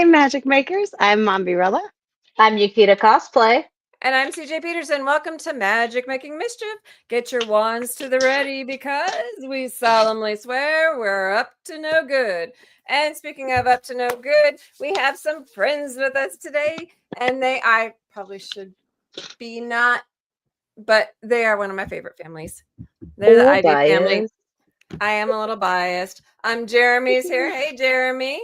Hey, Magic Makers. I'm Mombirella. I'm Yukita Cosplay. And I'm CJ Peterson. Welcome to Magic Making Mischief. Get your wands to the ready because we solemnly swear we're up to no good. And speaking of up to no good, we have some friends with us today. And I probably should be not, but they are one of my favorite families. They're the Ivy family. I am a little biased. Jeremy's here. Hey, Jeremy.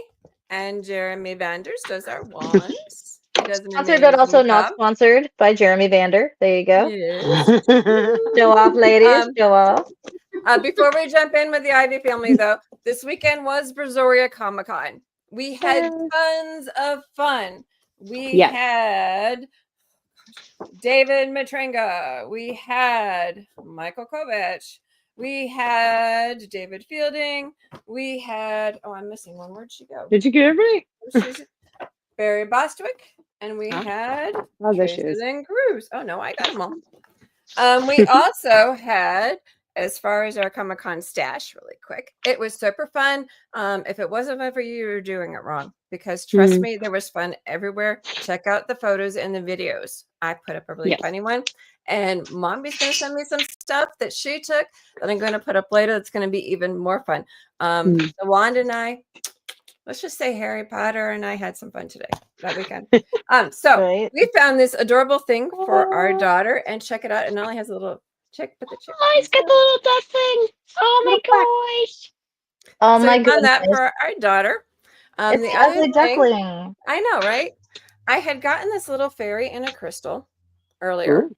And Jeremy Vanders does our wands. He does an Sponsored, but also amazing not job. sponsored by Jeremy Vander. There you go. Yes. Show off, ladies. Show off. Before we jump in with the Ivy family, though, this weekend was Brazoria Comic-Con. We had tons of fun. We had David Matrenga. We had Michael Kovach. We had David Fielding. We had, I'm missing one. Where'd she go? Did you get everybody? Barry Bostwick. And we had Tristan Cruz. Oh, no, I got them all. We also had, as far as our Comic-Con stash, really quick, it was super fun. If it wasn't fun for you, you were doing it wrong. Because trust me, there was fun everywhere. Check out the photos and the videos. I put up a really funny one. And Mommy's going to send me some stuff that she took that I'm going to put up later. That's going to be even more fun. The wand and I, let's just say Harry Potter and I had some fun today, that weekend. We found this adorable thing for our daughter, and check it out. It not only has a little chick, but the chick. Oh, it's got the little dust thing. Oh my gosh. Oh my goodness. We found that for our daughter. It's the other duckling. I know, right? I had gotten this little fairy in a crystal earlier,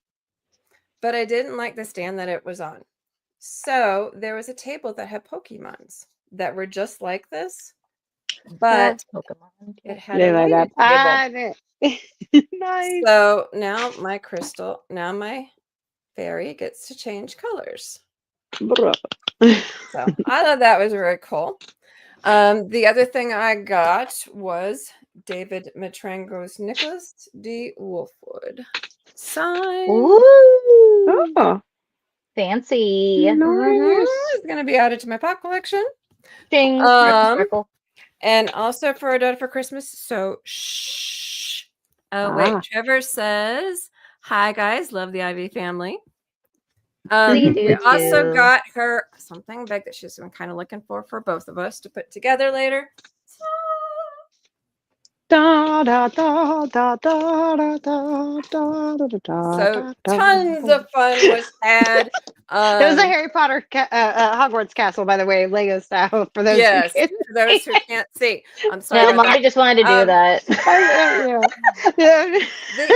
but I didn't like the stand that it was on. So there was a table that had Pokemons that were just like this. But it had a table. Nice. So now my fairy gets to change colors. So I thought that was very cool. The other thing I got was David Matrengo's Nicholas D. Wolfwood sign. Ooh, fancy. Nice. It's going to be added to my pop collection. Ding. And also for our daughter for Christmas. So, shh. Oh, wait. Trevor says, hi, guys. Love the Ivy family. We also got her something big that she's been kind of looking for both of us to put together later. Da, da, da, da, da, da, da, da, da, so tons of fun was had. It was a Harry Potter Hogwarts castle, by the way, Lego style. For those, for those who can't see. I'm sorry. No, Mommy just wanted to do that. The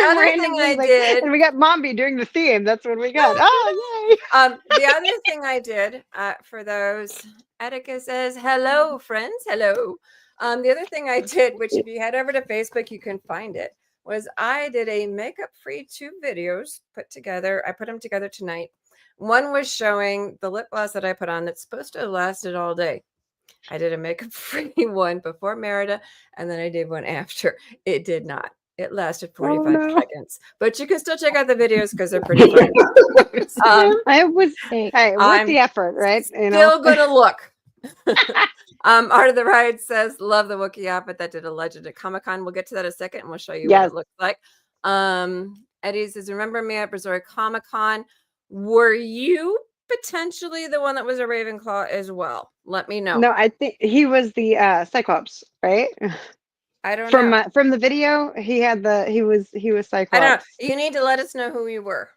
other thing I did, and we got Mombi doing the theme. That's what we got. Oh, yay! The other thing I did for those, Attica says, "Hello, friends. Hello." The other thing I did, which if you head over to Facebook, you can find it, was I did a makeup-free 2 videos put together. I put them together tonight. One was showing the lip gloss that I put on that's supposed to have lasted all day. I did a makeup-free one before Merida, and then I did one after. It did not. It lasted 45 seconds. But you can still check out the videos because they're pretty fun. Worth the effort, right? Still gonna look. Art of the Ride says, love the Wookiee outfit that did a legend at Comic-Con. We'll get to that in a second and we'll show you what it looks like. Eddie says, remember me at Brazoria Comic-Con? Were you potentially the one that was a Ravenclaw as well? Let me know. No, I think he was the Cyclops, right? I don't know. From the video, he was Cyclops. I don't know. You need to let us know who you were.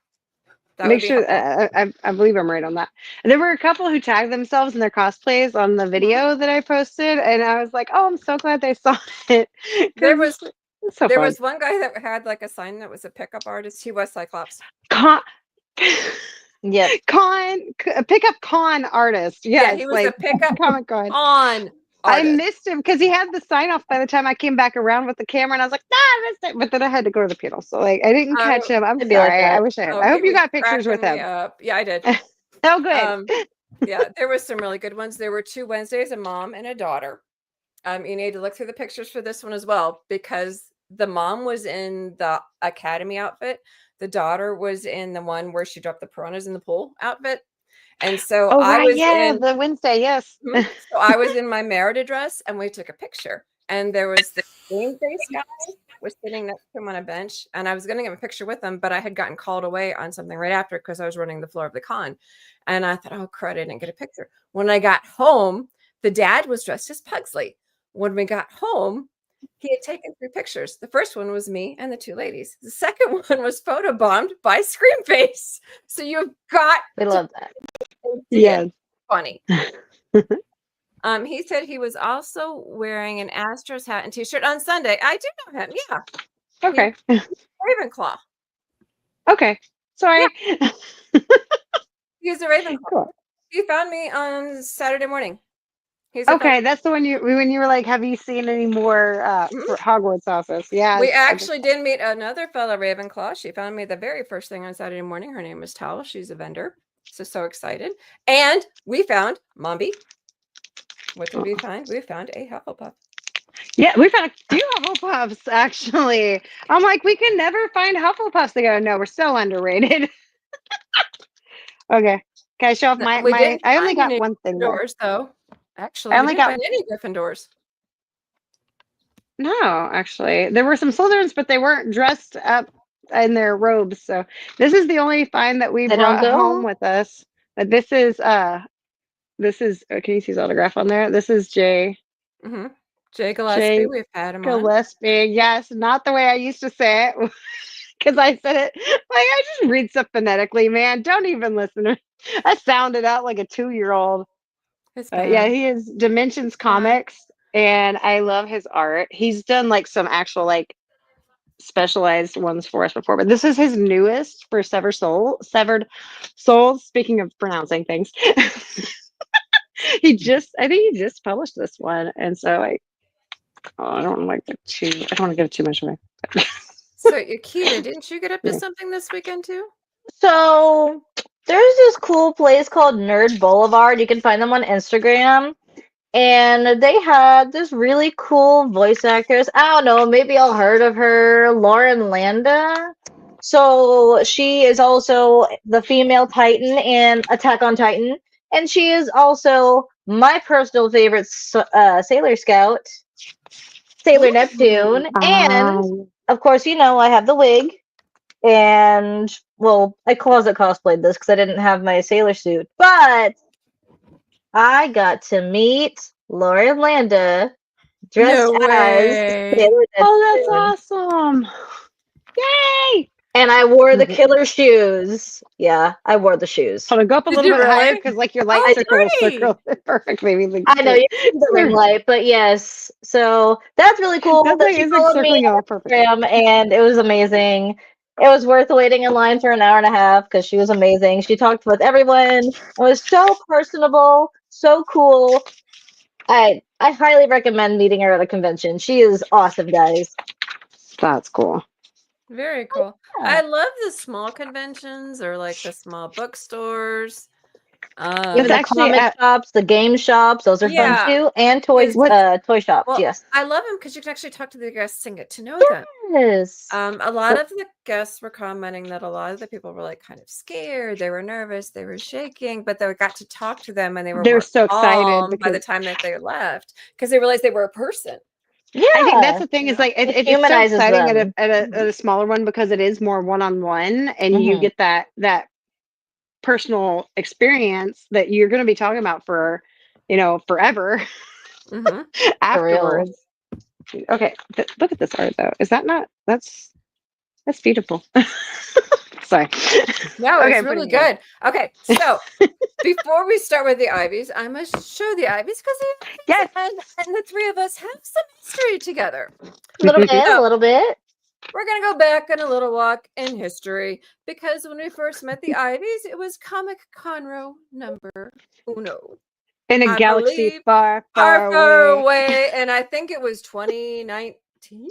Make sure I believe I'm right on that. There were a couple who tagged themselves in their cosplays on the video that I posted, and I was like, "Oh, I'm so glad they saw it." There was one guy that had like a sign that was a pickup artist. He was Cyclops. Pickup con artist. Yes, yeah, he was a pickup Comic Con on. I missed him because he had the sign off by the time I came back around with the camera, and I was like, I missed it. But then I had to go to the panel, so I didn't catch him. I'm sorry. I wish I had. I hope you got pictures with him. Yeah, I did. Oh, good. Yeah, there was some really good ones. There were 2 Wednesdays, a mom and a daughter. You need to look through the pictures for this one as well because the mom was in the academy outfit. The daughter was in the one where she dropped the piranhas in the pool outfit. And so I was in the Wednesday, yes. So I was in my Merida dress and we took a picture. and there was the green face guy was sitting next to him on a bench, and I was going to get a picture with him, but I had gotten called away on something right after because I was running the floor of the con, and I thought, oh crud, I didn't get a picture. When I got home, the dad was dressed as Pugsley. When we got home, he had taken 3 pictures. The first one was me and the 2 ladies. The second one was photobombed by Screamface. So you've got We love that. Yeah. Funny. He said he was also wearing an Astros hat and t-shirt on Sunday. I do know him. Yeah. Okay. Ravenclaw. Okay. Sorry. Yeah. He's a Ravenclaw. Cool. He found me on Saturday morning. Okay, that's the one when you were like, have you seen any more for Hogwarts houses? Yeah. We actually did meet another fellow Ravenclaw. She found me the very first thing on Saturday morning. Her name is Tal. She's a vendor. So excited. And we found Mombi. What did we find? We found a Hufflepuff. Yeah, we found a few Hufflepuffs, actually. I'm like, we can never find Hufflepuffs. They go, no, we're so underrated. Okay. Can I show off my I only got one thing doors though. Actually, I only got find any Gryffindors. No, actually. There were some Slytherins, but they weren't dressed up in their robes. So this is the only find that we brought home with us. But this is can you see his autograph on there? This is Jay. Mm-hmm. Jay Gillespie. We've had him Gillespie. Yes, not the way I used to say it. Because I said it like I just read stuff phonetically, man. Don't even listen to me. I sounded out like a 2-year-old. Yeah, he is Dimensions Comics, and I love his art. He's done like some actual like specialized ones for us before, but this is his newest for Severed Souls. Speaking of pronouncing things, I think he just published this one, and so I don't want to give too much away. So, Akita, didn't you get up to something this weekend too? So there's this cool place called Nerd Boulevard. You can find them on Instagram. And they had this really cool voice actress. I don't know, maybe y'all heard of her, Lauren Landa. So she is also the female Titan in Attack on Titan. And she is also my personal favorite Sailor Scout, Sailor Neptune. And of course, I have the wig. And, well, I closet cosplayed this because I didn't have my sailor suit. But I got to meet Lauren Landa dressed as Sailor Neptune. Oh, that's awesome. Yay! And I wore the killer shoes. Yeah, I wore the shoes. Hold on, go up a little bit higher because like your light circle perfect. Maybe I know you need the ring light, but yes. So that's really cool. That's like, it's like circling out perfect. And it was amazing. It was worth waiting in line for an hour and a half because she was amazing. She talked with everyone. It was so personable, so cool. I highly recommend meeting her at a convention. She is awesome, guys. That's cool. Very cool. Yeah. I love the small conventions or like the small bookstores. Even the comic shops, the game shops, those are fun too, and toy shops. Well, yes, I love them because you can actually talk to the guests and get to know them. Yes. A lot of the guests were commenting that a lot of the people were like kind of scared, they were nervous, they were shaking, but they got to talk to them and they were so excited by the time that they left because they realized they were a person. Yeah, I think that's the thing. Is like it's so exciting at a smaller one because it is more one-on-one, and you get that personal experience that you're going to be talking about for forever afterwards. Okay, look at this art though. Is that not that's beautiful? Sorry. No, it's really good. Okay, so before we start with the Ivies, I must show the Ivies because and the 3 of us have some history together. A little bit. We're going to go back on a little walk in history because when we first met the Ivies, it was Comic Conroe number 1. In a galaxy far, far away. And I think it was 2019.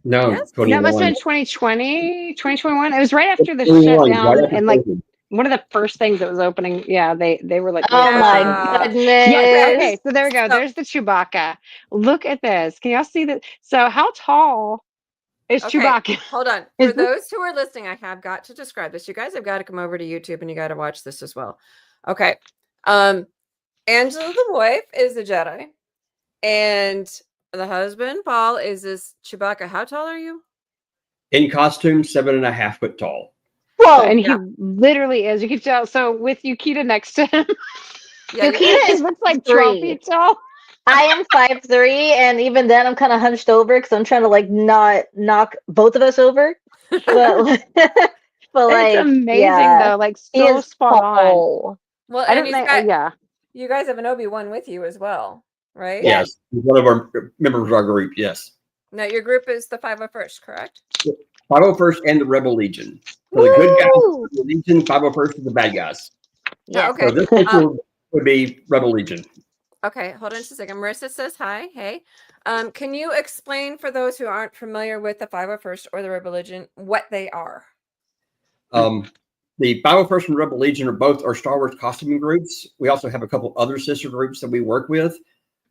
No, yes? That must have been 2020, 2021. It was right after the shutdown and like one of the first things that was opening. Yeah, they were like, oh my goodness. Yes. Okay, so there we go. There's the Chewbacca. Look at this. Can y'all see that? So how tall is Chewbacca? Hold on. For those who are listening, I have got to describe this. You guys have got to come over to YouTube and you got to watch this as well. Okay. Angela the wife is a Jedi. And The husband, Paul, is this Chewbacca. How tall are you? In costume, 7.5 foot tall. Whoa! And he literally is. You can tell. So with Yukita next to him, Yukita looks like 12 feet tall. I am 5'3", and even then I'm kind of hunched over because I'm trying to like not knock both of us over. But like, it's amazing though. Like so spot on. Well, I don't know. You guys have an Obi-Wan with you as well, right? Yes, one of our members of our group. Yes. Now your group is the 501st, correct? 501st and the Rebel Legion. So the good guys, the Legion. 501st is the bad guys. Yeah. Okay. So this picture would be Rebel Legion. Okay, hold on just a second. Marissa says hi. Hey. Can you explain for those who aren't familiar with the 501st or the Rebel Legion what they are? The 501st and Rebel Legion are both our Star Wars costuming groups. We also have a couple other sister groups that we work with,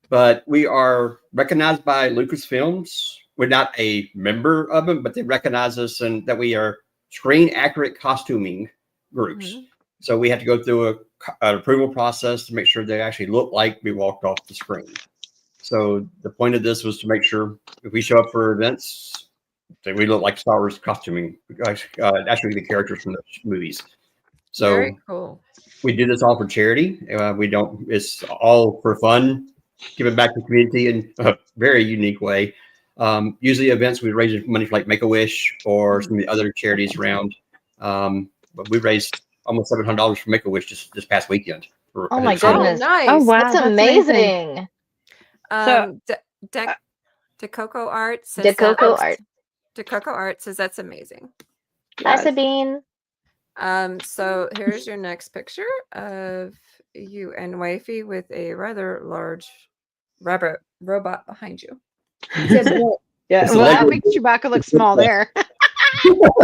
but we are recognized by Lucasfilms. We're not a member of them, but they recognize us and that we are screen accurate costuming groups. Mm-hmm. So we have to go through an approval process to make sure they actually look like we walked off the screen. So the point of this was to make sure if we show up for events, that we look like Star Wars costuming, actually the characters from the movies. So very cool. We do this all for charity. It's all for fun, giving back to the community in a very unique way. Usually events we raise money for like Make-A-Wish or some of the other charities around. But we raised almost $700 for Make-A-Wish just this past weekend. Oh my goodness! Oh, nice! Oh wow, that's amazing. Decoco Art says Decoco Art says that's amazing. Hi, Sabine. So here's your next picture of you and Wifey with a rather large rabbit robot behind you. Yeah, well, that makes Chewbacca look small there.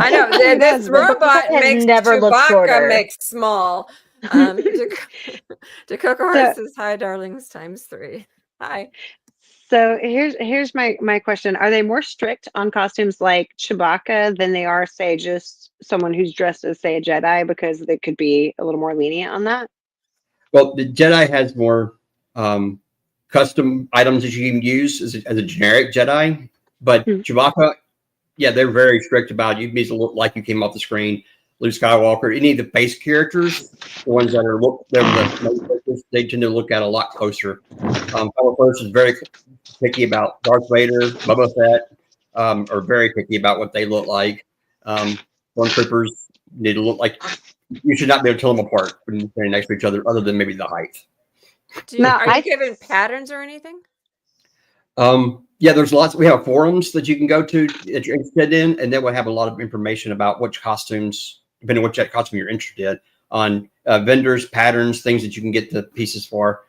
I know this robot makes Chewbacca makes small. Decoco Art says hi, darlings, ×3. Hi. So here's my question: are they more strict on costumes like Chewbacca than they are, say, just someone who's dressed as, say, a Jedi, because they could be a little more lenient on that? Well, the Jedi has more custom items that you can use as a generic Jedi, but Chewbacca, yeah, they're very strict about you need to look like you came off the screen. Luke Skywalker, any of the base characters, the ones that are they tend to look at a lot closer. First is very picky about Darth Vader, Boba Fett, are very picky about what they look like. Stormtroopers need to look like you should not be able to tell them apart when they're standing next to each other, other than maybe the height. Are you given patterns or anything? Yeah, there's lots. We have forums that you can go to that you're interested in, and then we'll have a lot of information about which costumes, depending on which costume you're interested in, on vendors, patterns, things that you can get the pieces for.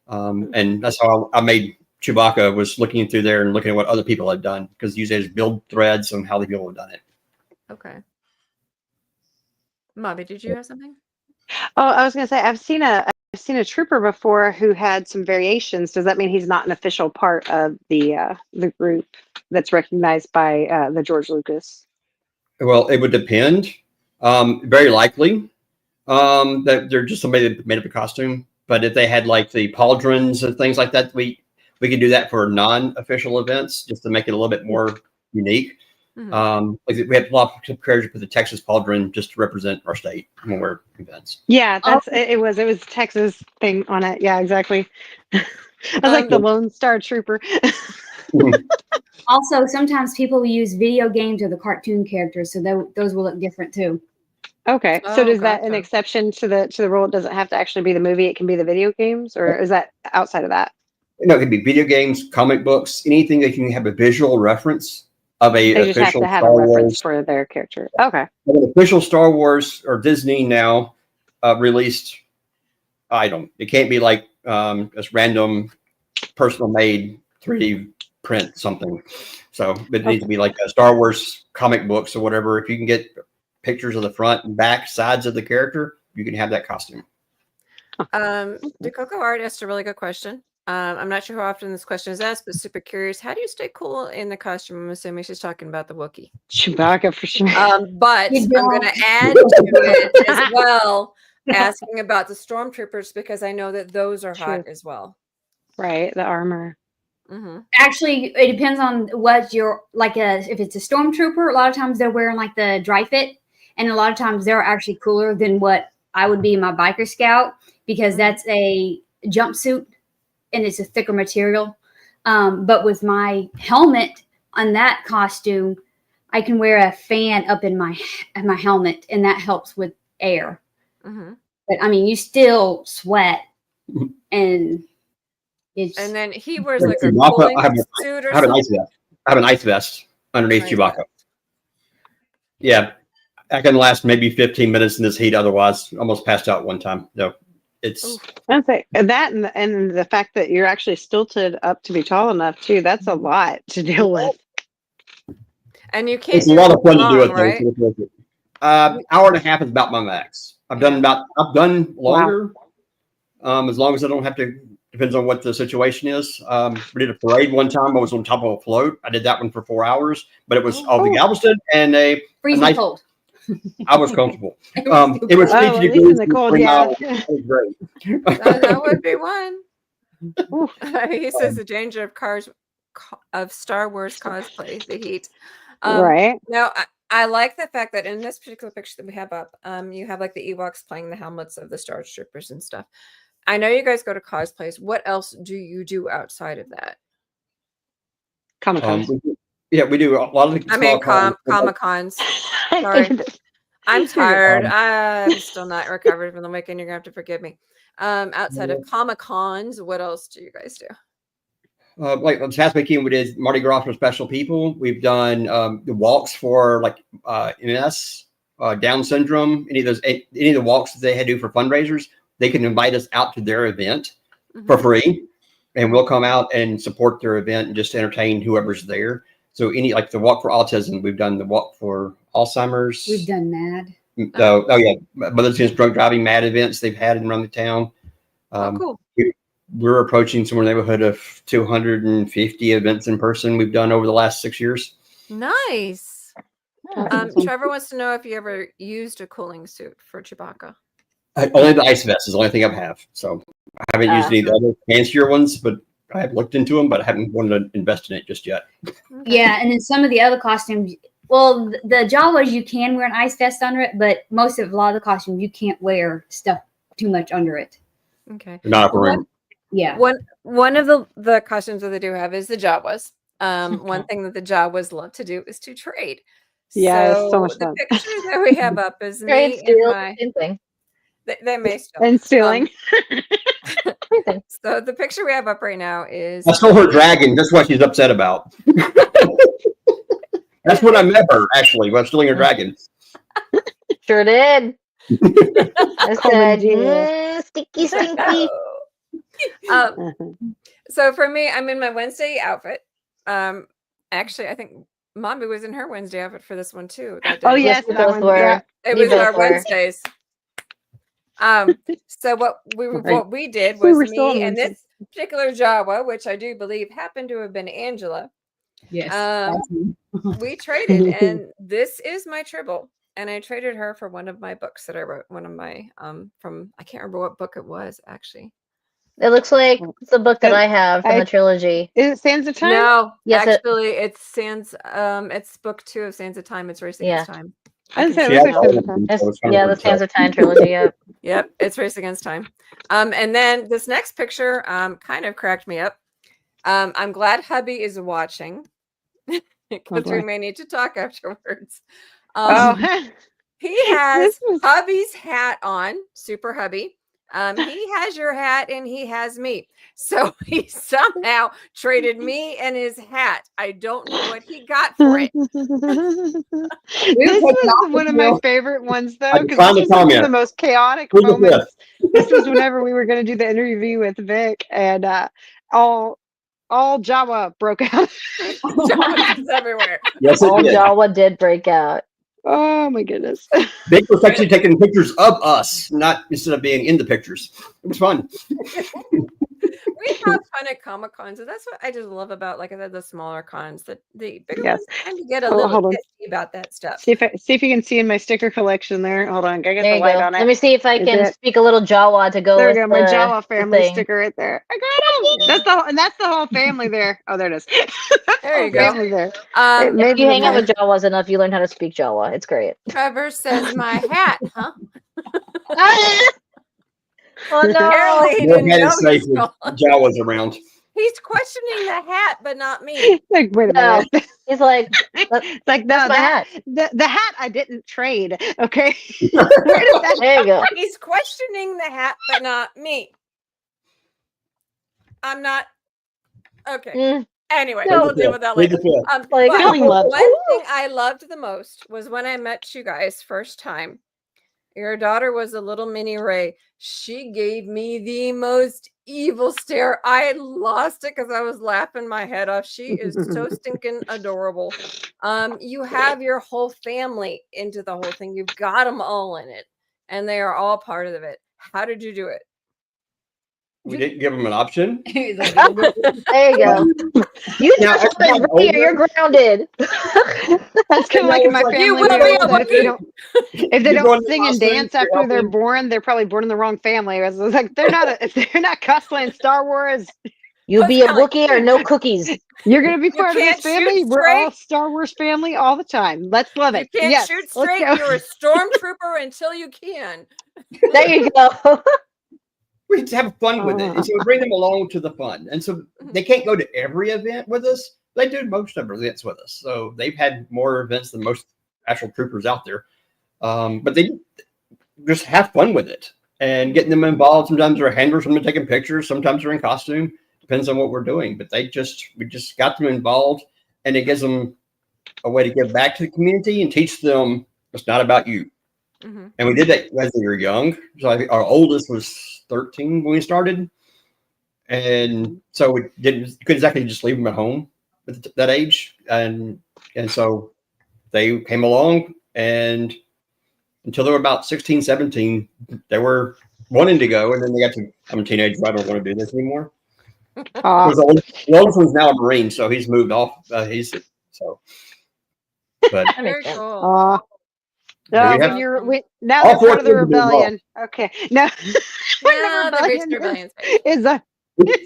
And that's how I made Chewbacca, was looking through there and looking at what other people have done, because usually there's build threads on how the people have done it. Okay. Mommy, did you have something? Oh, I was going to say, I've seen a trooper before who had some variations. Does that mean he's not an official part of the group that's recognized by the George Lucas? Well, it would depend. Very likely that they're just somebody that made up a costume. But if they had like the pauldrons and things like that, we could do that for non-official events just to make it a little bit more unique. Mm-hmm. Like we have a lot of courage with the Texas pauldron just to represent our state when we're events. Yeah, it was Texas thing on it. Yeah, exactly. I was like the Lone Star Trooper. Also, sometimes people use video games or the cartoon characters, so those will look different too. Okay, so does that an exception to the rule? It doesn't have to actually be the movie; it can be the video games, or is that outside of that? No, it can be video games, comic books, anything that can have a visual reference of a they just official have to have Star a reference Wars for their character. Okay. An official Star Wars or Disney now released item. It can't be like this random personal made 3D print something. So it needs to be like a Star Wars comic books or whatever. If you can get pictures of the front and back sides of the character, you can have that costume. Decoco Art asked a really good question. I'm not sure how often this question is asked, but super curious. How do you stay cool in the costume? I'm assuming she's talking about the Wookiee. Chewbacca for sure. But I'm going to add to it as well, asking about the stormtroopers, because I know that those are hot as well. Right, the armor. Actually, it depends on what you're like. If it's a stormtrooper, a lot of times they're wearing like the dry fit, and a lot of times they're actually cooler than what I would be in my biker scout because that's a jumpsuit and it's a thicker material. But with my helmet on that costume, I can wear a fan up in my helmet, and that helps with air. But I mean, you still sweat, and then he wears like a cooling suit or something. I have an ice vest underneath Chewbacca. Yeah, I can last maybe 15 minutes in this heat. Otherwise, almost passed out one time. No, it's. I say that, and the fact that you're actually stilted up to be tall enough too. That's a lot to deal with. And you can't. It's a lot of fun to do it, right? Hour and a half is about my max. I've done longer. Wow. As long as I don't have to. Depends on what the situation is. We did a parade one time. I was on top of a float. I did that one for 4 hours, but it was all the Galveston and a freezing cold. I was comfortable. It was 50 degrees in the cold. Yeah, that was great. That would be one. He says the danger of Star Wars cosplay, the heat. Right. Now, I like the fact that in this particular picture that we have up, you have like the Ewoks playing the helmets of the Star Troopers and stuff. I know you guys go to cosplays. What else do you do outside of that? Comic-Cons. We do a lot of. Comic-Cons. Sorry, I'm tired. I'm still not recovered from the weekend. You're gonna have to forgive me. Outside of Comic-Cons, what else do you guys do? Like this past weekend, we did Mardi Gras for special people. We've done the walks for like MS, Down syndrome. Any of the walks that they had to do for fundraisers. They can invite us out to their event for free, and we'll come out and support their event and just entertain whoever's there. So like the walk for autism, we've done the walk for Alzheimer's. We've done MAD. Mother's Against Drunk Driving MAD events they've had around the town. Cool. We're approaching somewhere in the neighborhood of 250 events in person we've done over the last 6 years. Nice. Trevor wants to know if you ever used a cooling suit for Chewbacca. Only the ice vest is the only thing I have. So I haven't used any of the other fancier ones, but I have looked into them, but I haven't wanted to invest in it just yet. Yeah, and then some of the other costumes. Well, the Jawas you can wear an ice vest under it, but a lot of the costumes you can't wear stuff too much under it. Okay. Not for room. Yeah. One of the costumes that they do have is the Jawas. One thing that the Jawas love to do is to trade. Yeah, so much fun. The picture that we have up is me and my same thing. They may steal. And stealing. So the picture we have up right now is. I stole her dragon. That's what she's upset about. That's when I met her, actually, when I was stealing her dragon. Sure did. I said, sticky, stinky. So for me, I'm in my Wednesday outfit. Actually, I think Mommy was in her Wednesday outfit for this one too. Oh yes, that one. Yeah. It was our Wednesdays. So what we did was me and this particular Jawa, which I do believe happened to have been Angela. Yes. We traded, and this is my Tribble, and I traded her for one of my books that I wrote. One of my from I can't remember what book it was actually. It looks like it's the book that I have from the trilogy. Is it Sands of Time? No, yes, actually, it's Sands. It's book 2 of Sands of Time. It's Race Against Time. I didn't say it was Sands of Time. The Sands of Time trilogy. Yep, it's Race Against Time. And then this next picture kind of cracked me up. I'm glad hubby is watching because we may need to talk afterwards. He has hubby's hat on, super hubby. He has your hat and he has me. So he somehow traded me and his hat. I don't know what he got for it. This was one of my favorite ones, though, because this was one of the most chaotic moments. This was whenever we were going to do the interview with Vic, and all Jawa broke out. Jawa is everywhere. Yes, all Jawa did break out. Oh my goodness. Vic was actually taking pictures of us, not instead of being in the pictures. It was fun. We have fun at Comic Cons, and that's what I just love about, like I said, the smaller cons. That the bigger ones tend to get a little pissy about that stuff. See if you can see in my sticker collection there. Hold on, gotta get the light on it. Let me see if I can speak a little Jawa to go. There we with go, my Jawa family sticker right there. I got him. That's the whole family there. Oh, there it is. There you go. There. If you hang out with Jawas enough, you learn how to speak Jawa. It's great. Trevor says, "My hat, huh?" Oh no! Apparently he didn't know Jawa's around. He's questioning the hat, but not me. Like, wait a minute. He's like, like, no, my hat. The hat I didn't trade. Okay. There you go. He's questioning the hat, but not me. I'm not. Okay. Anyway, we'll deal with that later. One thing I loved the most was when I met you guys first time. Your daughter was a little mini Ray. She gave me the most evil stare. I lost it because I was laughing my head off. She is so stinking adorable. You have your whole family into the whole thing. You've got them all in it, and they are all part of it. How did you do it? We didn't give them an option. There you go. You touch a Wookiee or you're grounded. That's kind of like in my family. You will be a Wookiee. If they don't sing and dance after they're born, they're probably born in the wrong family. It's like if they're not cosplaying Star Wars. You be a Wookiee or no cookies. You're gonna be part of this family. We're all Star Wars family all the time. Let's love it. You can't shoot straight. You're a stormtrooper until you can. There you go. We have fun with it, and so we bring them along to the fun. And so they can't go to every event with us. They do most of our events with us. So they've had more events than most actual troopers out there. But they just have fun with it and getting them involved. Sometimes they're handlers when they're taking pictures. Sometimes they're in costume. Depends on what we're doing. But we just got them involved, and it gives them a way to give back to the community and teach them it's not about you. And we did that as they were young. So our oldest was 13 when we started. And so we couldn't exactly just leave them at home at that age. And so they came along, and until they were about 16, 17, they were wanting to go. And then they got to, I'm a teenager, I don't want to do this anymore. The oldest one's now a Marine, so he's moved off. But very cool. No, now they're part of the rebellion. Okay. Now the rebellion is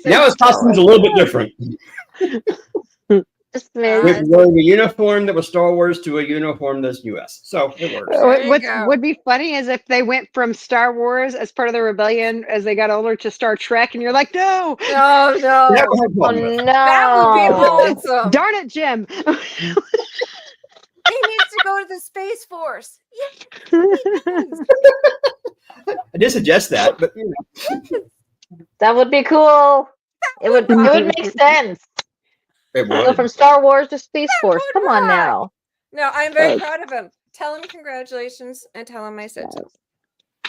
now his costume's a little bit different. We're wearing a uniform that was Star Wars to a uniform that's US. So it works. What would be funny is if they went from Star Wars as part of the rebellion as they got older to Star Trek, and you're like, no. That would be awesome. Darn it, Jim. He needs to go to the Space Force. Yeah. I did suggest that, but that would be cool. It would make sense. It would. Go from Star Wars to Space Force. Come on now. No, I'm very proud of him. Tell him congratulations and tell him I said so.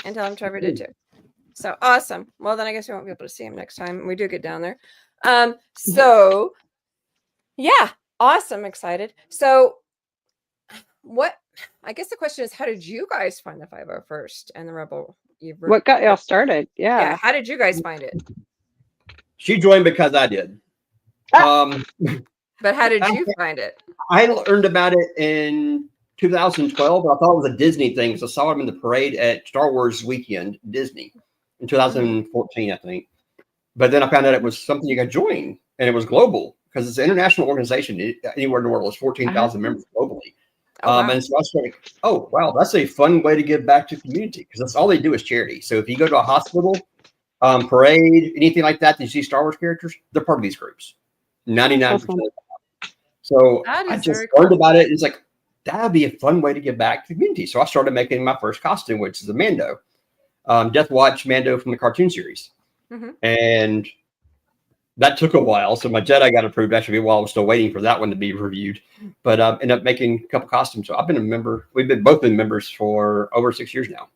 And tell him Trevor did too. So awesome. Well, then I guess we won't be able to see him next time we do get down there. So yeah, awesome. Excited. So I guess the question is, how did you guys find the 501st and the Rebel? What got y'all started? Yeah. How did you guys find it? She joined because I did. But how did you find it? I learned about it in 2012. I thought it was a Disney thing. So I saw him in the parade at Star Wars Weekend, Disney, in 2014, I think. But then I found out it was something you could join, and it was global because it's an international organization. Anywhere in the world, there's 14,000 members globally. And so I was like, oh, wow, that's a fun way to give back to the community because that's all they do is charity. So if you go to a hospital, parade, anything like that, you see Star Wars characters, they're part of these groups. 99%. So I just learned about it. And it's like, that would be a fun way to give back to the community. So I started making my first costume, which is a Mando, Death Watch Mando from the cartoon series. And that took a while. So my Jedi got approved actually while I was still waiting for that one to be reviewed. But ended up making a couple costumes. So I've been a member. We've both been members for over 6 years now.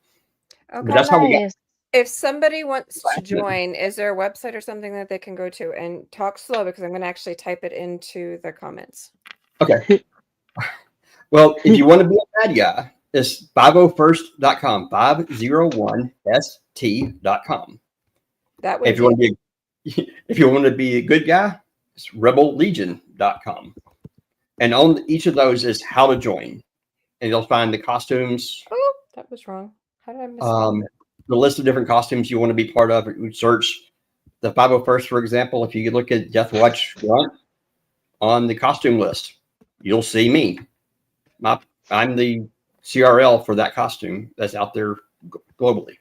Okay. But that's how we got. If somebody wants to join, is there a website or something that they can go to? And talk slow because I'm going to actually type it into the comments. Okay. Well, if you want to be a bad guy, it's 501st.com, 501st.com. That would if you want to be if you want to be a good guy, it's rebellegion.com. And on each of those is how to join. And you'll find the costumes. Oh, that was wrong. How did I miss the list of different costumes you want to be part of. You search the 501st, for example. If you look at Death Watch Grunt on the costume list, you'll see me. I'm the CRL for that costume that's out there globally.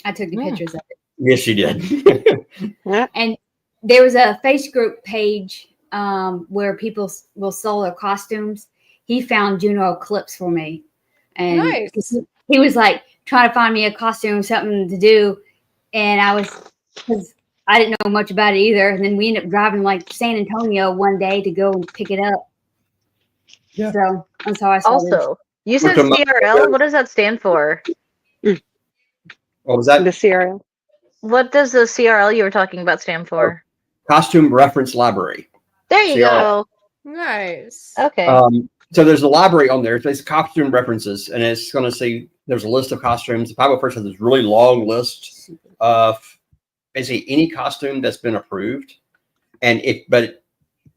I took the pictures of it. Yes, you did. And there was a Facebook page where people will sell their costumes. He found Juno Eclipse for me. And nice. He was like trying to find me a costume, something to do. And because I didn't know much about it either. And then we ended up driving like San Antonio one day to go and pick it up. Yeah. So that's how I saw Also, you said CRL. What does that stand for? What was that? The CRL. What does the CRL you were talking about stand for? Costume Reference Library. There you go. Nice. Okay. So there's a library on there. It's costume references, and it's going to say there's a list of costumes. The 501st has this really long list of basically any costume that's been approved. But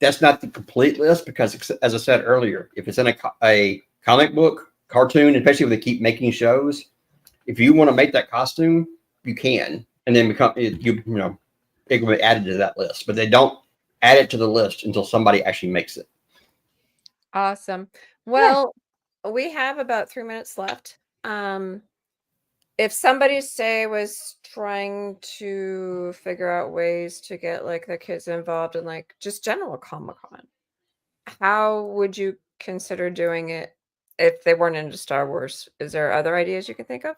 that's not the complete list because, as I said earlier, if it's in a comic book, cartoon, especially when they keep making shows, if you want to make that costume, you can, and then it will be added to that list. But they don't add it to the list until somebody actually makes it. Awesome. Well, we have about 3 minutes left. If somebody, say, was trying to figure out ways to get like the kids involved in like just general Comic-Con, how would you consider doing it if they weren't into Star Wars? Is there other ideas you can think of?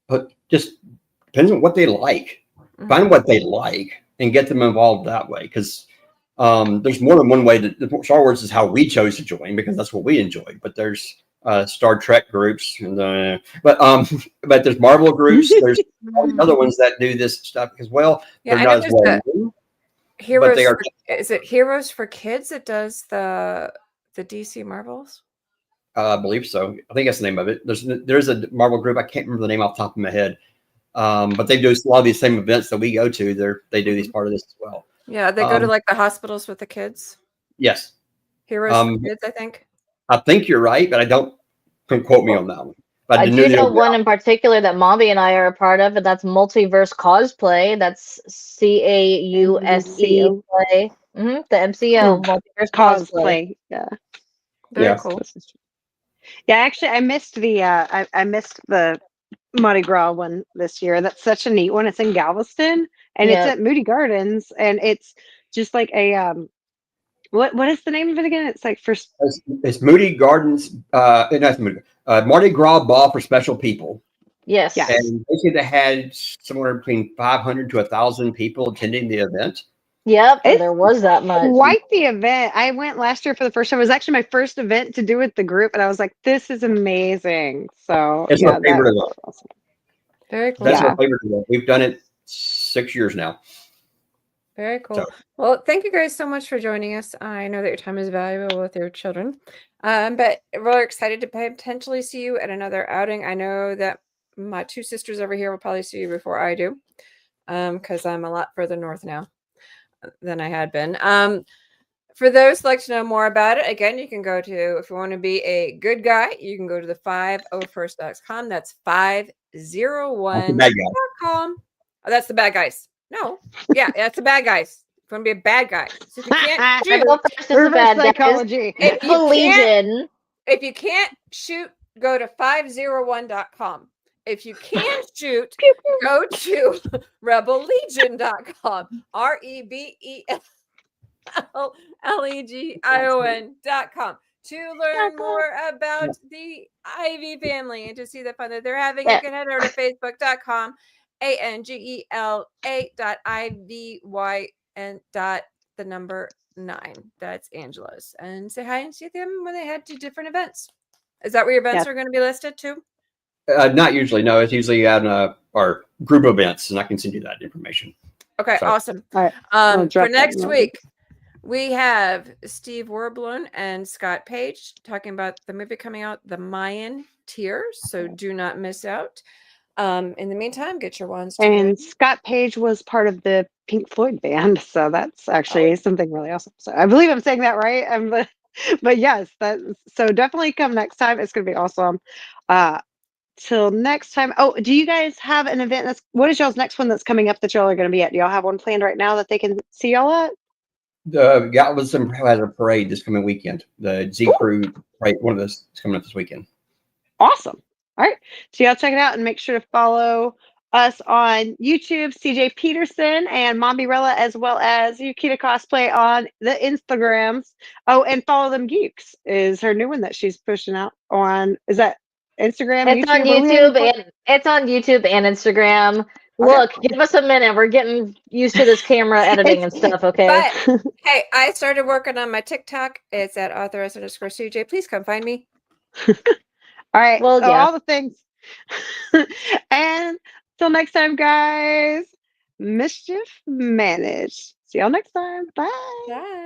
But just depends on what they like. Mm-hmm. Find what they like and get them involved that way. Because there's more than one way. Star Wars is how we chose to join because that's what we enjoyed. But there's Star Trek groups, and but there's Marvel groups. There's all these other ones that do this stuff as well. Yeah, they're not as well known, Heroes. Is it Heroes for Kids that does the DC Marvels? I believe so. I think that's the name of it. There's a Marvel group. I can't remember the name off the top of my head. But they do a lot of these same events that we go to. They do these part of this as well. Yeah, they go to like the hospitals with the kids. Yes. Heroes for Kids, I think. I think you're right, but don't quote me on that one. But I do know one in particular that Mommy and I are a part of, and that's Multiverse Cosplay. That's CAUSE play. The MCO, Multiverse Cosplay. Yeah. Very cool. Yeah, actually, I missed the Mardi Gras one this year. That's such a neat one. It's in Galveston, and it's at Moody Gardens, and it's just like a what is the name of it again? It's like it's Moody Gardens. Mardi Gras Ball for Special People. Yes. And basically they had somewhere between 500 to 1,000 people attending the event. Yep, there was that much. Quite the event. I went last year for the first time. It was actually my first event to do with the group, and I was like, "This is amazing!" So it's my favorite event. Awesome. Very cool. That's my favorite event. We've done it 6 years now. Very cool. So. Well, thank you guys so much for joining us. I know that your time is valuable with your children, but we're excited to potentially see you at another outing. I know that my two sisters over here will probably see you before I do, because I'm a lot further north now than I had been. For those who'd like to know more about it, again, you can go to, if you want to be a good guy, you can go to the 501st.com. That's 501.com. Oh, that's the bad guys. No. Yeah, that's the bad guys. If you want to be a bad guy. So if you can't shoot, psychology. If you can't shoot, go to 501.com. If you can shoot, go to rebellegion.com. REBELLEGION.com to learn more about the Ivy family and to see the fun that they're having. You can head over to facebook.com angela.ivy.9. That's Angela's. And say hi and see them when they head to different events. Is that where your events are going to be listed too? Not usually. No, it's usually on our group events, and I can send you that information. Okay, awesome. All right. For next week, we have Steve Warblon and Scott Page talking about the movie coming out, The Mayan Tears. So do not miss out. In the meantime, get your wands. And Scott Page was part of the Pink Floyd band, so that's actually something really awesome. So I believe I'm saying that right. But yes, so definitely come next time. It's going to be awesome. Till next time. Oh, do you guys have an event what is y'all's next one that's coming up that y'all are going to be at? Do y'all have one planned right now that they can see y'all at? The Galveston has a parade this coming weekend. The Z Crew, right? One of those is coming up this weekend. Awesome. All right. So y'all check it out and make sure to follow us on YouTube, CJ Peterson and Mombirella, as well as Yukita Cosplay on the Instagrams. Oh, and Follow Them Geeks is her new one that she's pushing out on. Is that Instagram? It's on YouTube and Instagram. Okay. Look, give us a minute. We're getting used to this camera editing and stuff, okay? But hey, I started working on my TikTok. It's at authors_CJ. Please come find me. All right. Well, yeah. All the things. And till next time, guys, mischief managed. See y'all next time. Bye. Bye.